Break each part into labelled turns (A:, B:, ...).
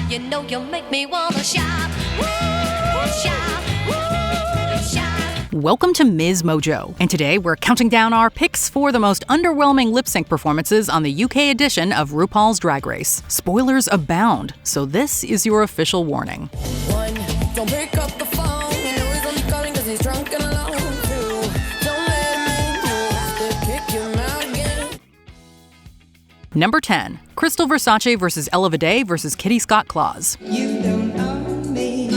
A: You know you make me wanna shout. Woo, shout, woo, shout.
B: Welcome to MsMojo, and today we're counting down our picks for the most underwhelming lip-sync performances on the UK edition of RuPaul's Drag Race. Spoilers abound, so this is your official warning.
A: 1, don't pick up the phone. You know he's only calling 'cause he's drunk and alone. 2, don't let him in. You'll have to kick him out again.
B: Number 10. Crystal Versace vs. Ella Vidae vs. Kitty Scott Claus.
C: You don't own me.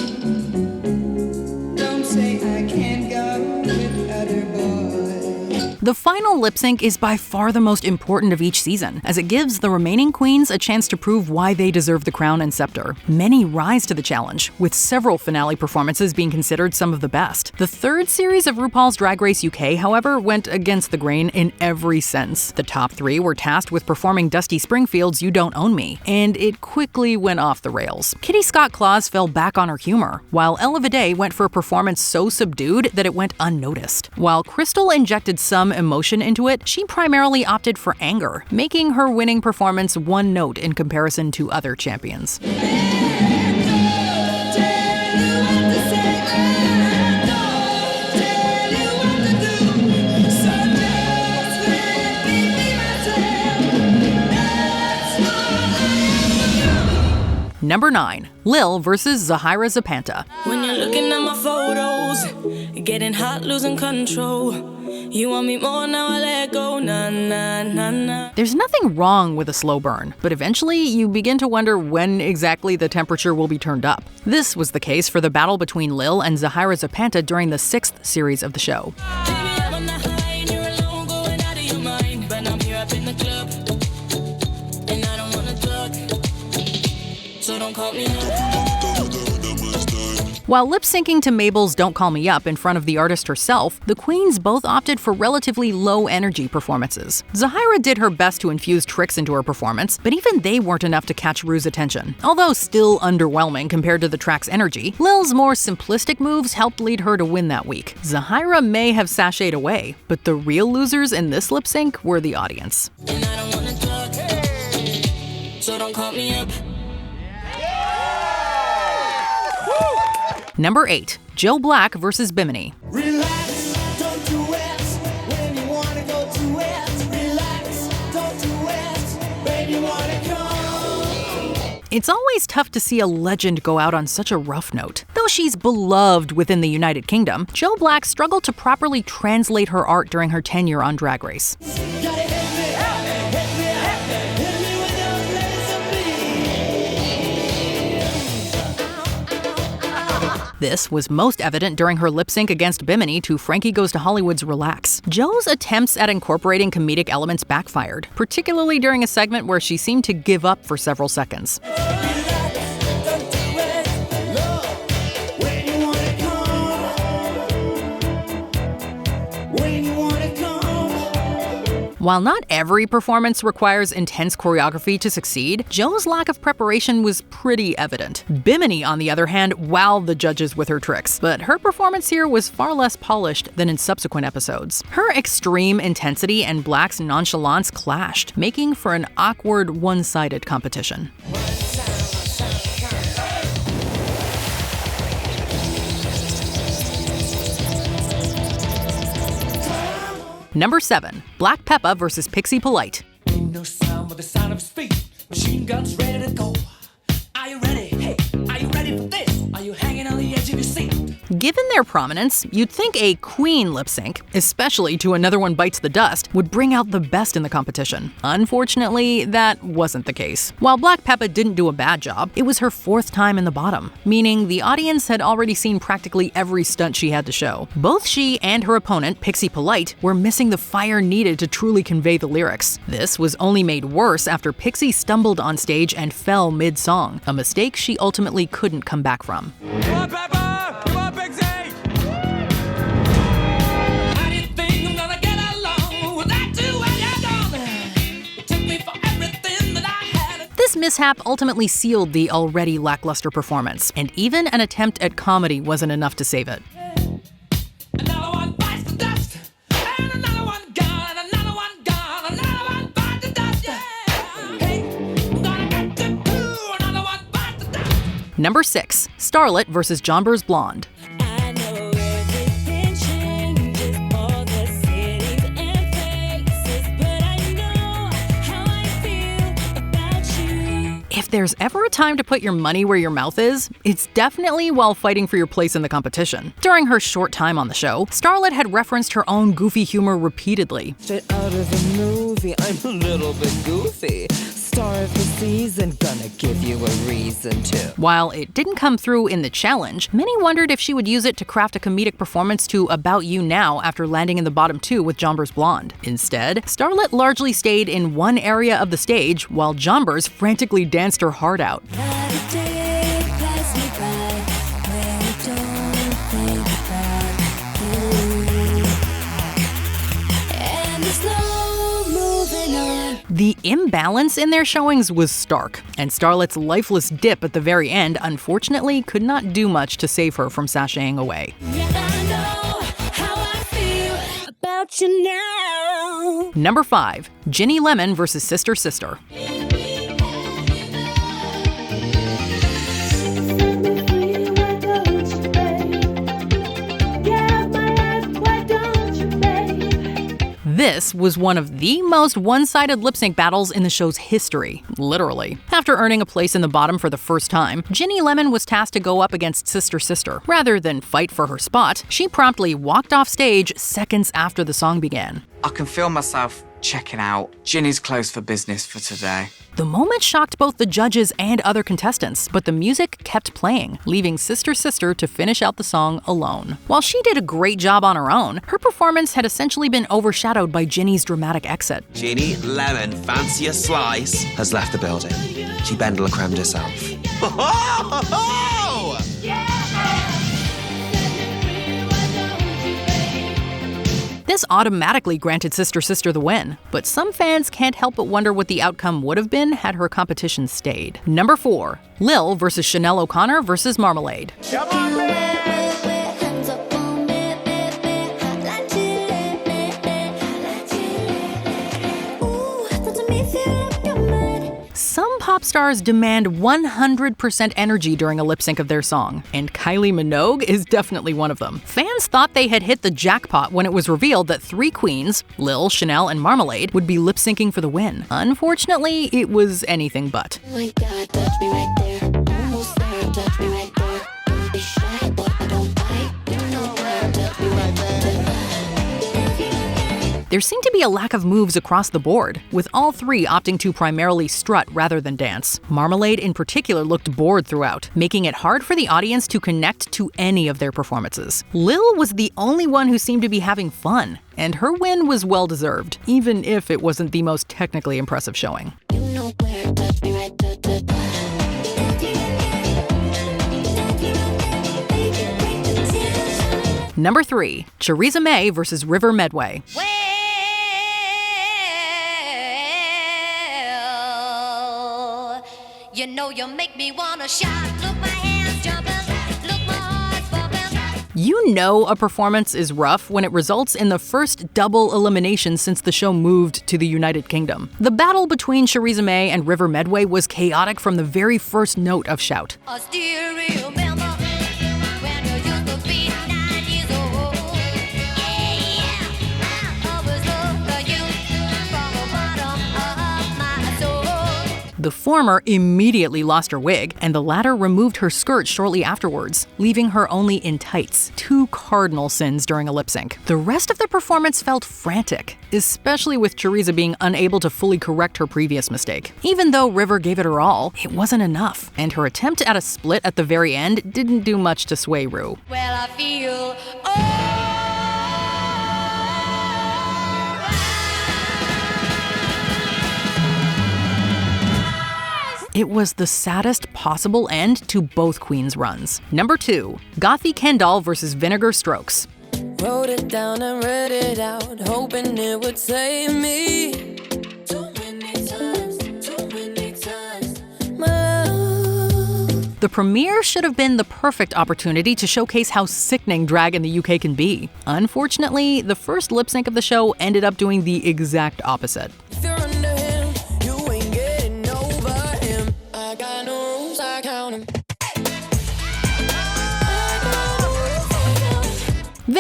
C: Don't say I can't go with other boys.
B: The final lip sync is by far the most important of each season, as it gives the remaining queens a chance to prove why they deserve the crown and scepter. Many rise to the challenge, with several finale performances being considered some of the best. The third series of RuPaul's Drag Race UK, however, went against the grain in every sense. The top 3 were tasked with performing Dusty Springfield's You Don't Own Me, and it quickly went off the rails. Kitty Scott Claus fell back on her humor, while Ella Vidae went for a performance so subdued that it went unnoticed. While Crystal injected some emotion into it, she primarily opted for anger, making her winning performance one note in comparison to other champions. Number 9. Lil vs. Zahira Zapanta.
D: When you're looking at my photos, getting hot, losing control. You want me more, now I let go, nah, nah, nah, nah.
B: There's nothing wrong with a slow burn, but eventually you begin to wonder when exactly the temperature will be turned up. This was the case for the battle between Lil and Zahira Zapanta during the 6th series of the show.
D: Baby, I'm on the high and you're alone, going out of your mind. But I'm here up in the club, and I don't wanna talk, so don't call me up.
B: While lip-syncing to Mabel's Don't Call Me Up in front of the artist herself, the queens both opted for relatively low-energy performances. Zahira did her best to infuse tricks into her performance, but even they weren't enough to catch Ru's attention. Although still underwhelming compared to the track's energy, Lil's more simplistic moves helped lead her to win that week. Zahira may have sashayed away, but the real losers in this lip-sync were the audience.
D: And I don't wanna talk, so don't call me up.
B: Number 8. Joe Black vs. Bimini.
C: Relax, don't do it when you wanna go to it. Relax, don't do it, baby, wanna come.
B: It's always tough to see a legend go out on such a rough note. Though she's beloved within the United Kingdom, Joe Black struggled to properly translate her art during her tenure on Drag Race.
C: Gotta hit me with your place of
B: This was most evident during her lip sync against Bimini to Frankie Goes to Hollywood's Relax. Joe's attempts at incorporating comedic elements backfired, particularly during a segment where she seemed to give up for several seconds. While not every performance requires intense choreography to succeed, Joe's lack of preparation was pretty evident. Bimini, on the other hand, wowed the judges with her tricks, but her performance here was far less polished than in subsequent episodes. Her extreme intensity and Black's nonchalance clashed, making for an awkward, one-sided competition. Number 7. Black Peppa vs. Pixie Polite.
E: No sound but the sound of his feet. Machine guns ready to go. Are you ready? Hey, are you ready for this? Are you hanging on the edge of your seat?
B: Given their prominence, you'd think a queen lip sync, especially to Another One Bites the Dust, would bring out the best in the competition. Unfortunately, that wasn't the case. While Black Peppa didn't do a bad job, it was her 4th time in the bottom, meaning the audience had already seen practically every stunt she had to show. Both she and her opponent, Pixie Polite, were missing the fire needed to truly convey the lyrics. This was only made worse after Pixie stumbled on stage and fell mid-song, a mistake she ultimately couldn't come back from.
E: Come on, Peppa! Come on, Pixie! How do you think I'm gonna get along without you when you're gone? You took me for everything that I had.
B: This mishap ultimately sealed the already lackluster performance, and even an attempt at comedy wasn't enough to save it.
E: Another one bites the dust, and another one gone, and another one gone, another one bites the dust, yeah. Hey, I'm gonna get you too, another one bites the dust.
B: Number 6. Starlet vs. Jonbers Blonde.
D: I know everything changes, all the cities and faces, but I know how I feel about you.
B: If there's ever a time to put your money where your mouth is, it's definitely while fighting for your place in the competition. During her short time on the show, Starlet had referenced her own goofy humor repeatedly.
F: Straight out of the movie, I'm a little bit goofy. Star of the season, gonna give you a reason to.
B: While it didn't come through in the challenge, many wondered if she would use it to craft a comedic performance to About You Now after landing in the bottom 2 with Jonbers Blonde. Instead, Starlet largely stayed in one area of the stage while Jonbers frantically danced her heart out.
D: Every day pass me by, when you don't think about you. And there's no moving on.
B: The imbalance in their showings was stark, and Starlet's lifeless dip at the very end unfortunately could not do much to save her from sashaying away.
D: Yeah, I know how I feel about you now.
B: Number 5. Ginny Lemon vs. Sister Sister. This was one of the most one-sided lip-sync battles in the show's history, literally. After earning a place in the bottom for the first time, Ginny Lemon was tasked to go up against Sister Sister. Rather than fight for her spot, she promptly walked off stage seconds after the song began.
G: I can feel myself checking out. Ginny's closed for business for today.
B: The moment shocked both the judges and other contestants, but the music kept playing, leaving Sister Sister to finish out the song alone. While she did a great job on her own, her performance had essentially been overshadowed by Ginny's dramatic exit.
H: Ginny Lemon, fancy a slice, has left the building. She Bendel cremmed herself.
B: This automatically granted Sister Sister the win, but some fans can't help but wonder what the outcome would have been had her competition stayed. Number 4. Lil vs. Chanel O'Connor vs. Marmalade. Some pop stars demand 100% energy during a lip sync of their song, and Kylie Minogue is definitely one of them. Fans thought they had hit the jackpot when it was revealed that 3 queens, Lil, Chanel, and Marmalade, would be lip syncing for the win. Unfortunately, it was anything but.
D: Oh my God, touch me right there. Almost there, touch me right there. Don't be shy, but I don't bite. You know where, touch me right there.
B: There seemed to be a lack of moves across the board, with all 3 opting to primarily strut rather than dance. Marmalade in particular looked bored throughout, making it hard for the audience to connect to any of their performances. Lil was the only one who seemed to be having fun, and her win was well-deserved, even if it wasn't the most technically impressive showing.
D: You know where, touch me right there.
B: Number 3. Theresa May vs. River Medway.
A: Well, you know you make me wanna shout. Look, my hands jumping, look, my heart's bumping.
B: You know a performance is rough when it results in the first double elimination since the show moved to the United Kingdom. The battle between Theresa May and River Medway was chaotic from the very first note of Shout.
A: I still remember when you used to be 9 years old. Yeah, I always look at you from the bottom of my soul.
B: The former immediately lost her wig, and the latter removed her skirt shortly afterwards, leaving her only in tights, 2 cardinal sins during a lip sync. The rest of the performance felt frantic, especially with Theresa being unable to fully correct her previous mistake. Even though River gave it her all, it wasn't enough, and her attempt at a split at the very end didn't do much to sway Ru.
A: Well, I feel
B: It was the saddest possible end to both queens' runs. Number 2. Gothy Kendall vs. Vinegar Strokes.
F: Wrote it down and read it out, hoping it would save me. Too many times, my love.
B: The premiere should have been the perfect opportunity to showcase how sickening drag in the UK can be. Unfortunately, the first lip sync of the show ended up doing the exact opposite.
F: If you're under him, you ain't getting over him. I got no rules, I count 'em.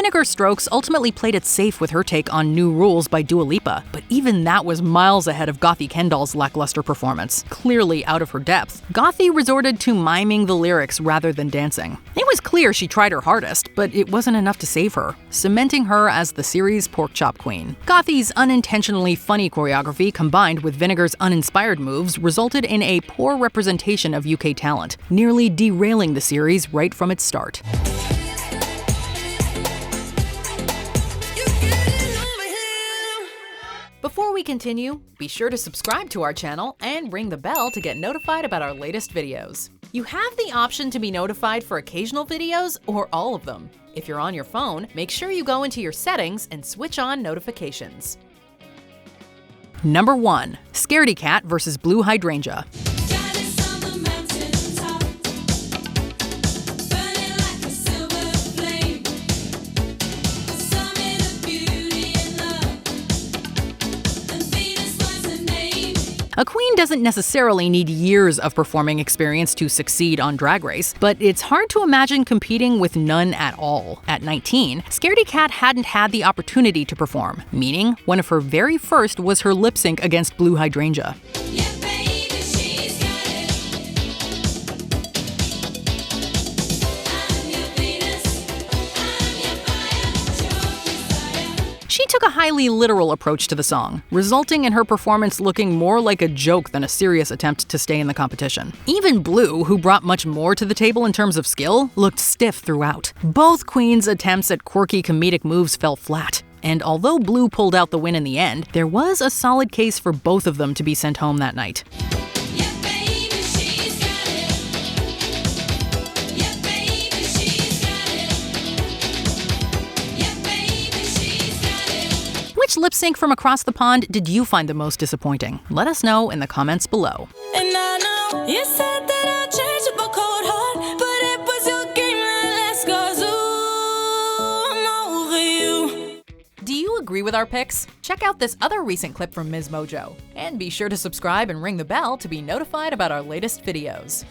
B: Vinegar Strokes ultimately played it safe with her take on New Rules by Dua Lipa, but even that was miles ahead of Gothy Kendall's lackluster performance, clearly out of her depth. Gothy resorted to miming the lyrics rather than dancing. It was clear she tried her hardest, but it wasn't enough to save her, cementing her as the series' pork chop queen. Gothy's unintentionally funny choreography combined with Vinegar's uninspired moves resulted in a poor representation of UK talent, nearly derailing the series right from its start. Before we continue, be sure to subscribe to our channel and ring the bell to get notified about our latest videos. You have the option to be notified for occasional videos or all of them. If you're on your phone, make sure you go into your settings and switch on notifications. Number 1. Scaredy Kat vs. Blue Hydrangea. A queen doesn't necessarily need years of performing experience to succeed on Drag Race, but it's hard to imagine competing with none at all. At 19, Scaredy Kat hadn't had the opportunity to perform, meaning one of her very first was her lip sync against Blue Hydrangea. She took a highly literal approach to the song, resulting in her performance looking more like a joke than a serious attempt to stay in the competition. Even Blue, who brought much more to the table in terms of skill, looked stiff throughout. Both queens' attempts at quirky comedic moves fell flat. And although Blue pulled out the win in the end, there was a solid case for both of them to be sent home that night. Which lip sync from across the pond did you find the most disappointing? Let us know in the comments below.
D: And I know you said that I changed up a cold heart, but it was your game that last, 'cause ooh, I'm over you.
B: Do you agree with our picks? Check out this other recent clip from MsMojo. And be sure to subscribe and ring the bell to be notified about our latest videos.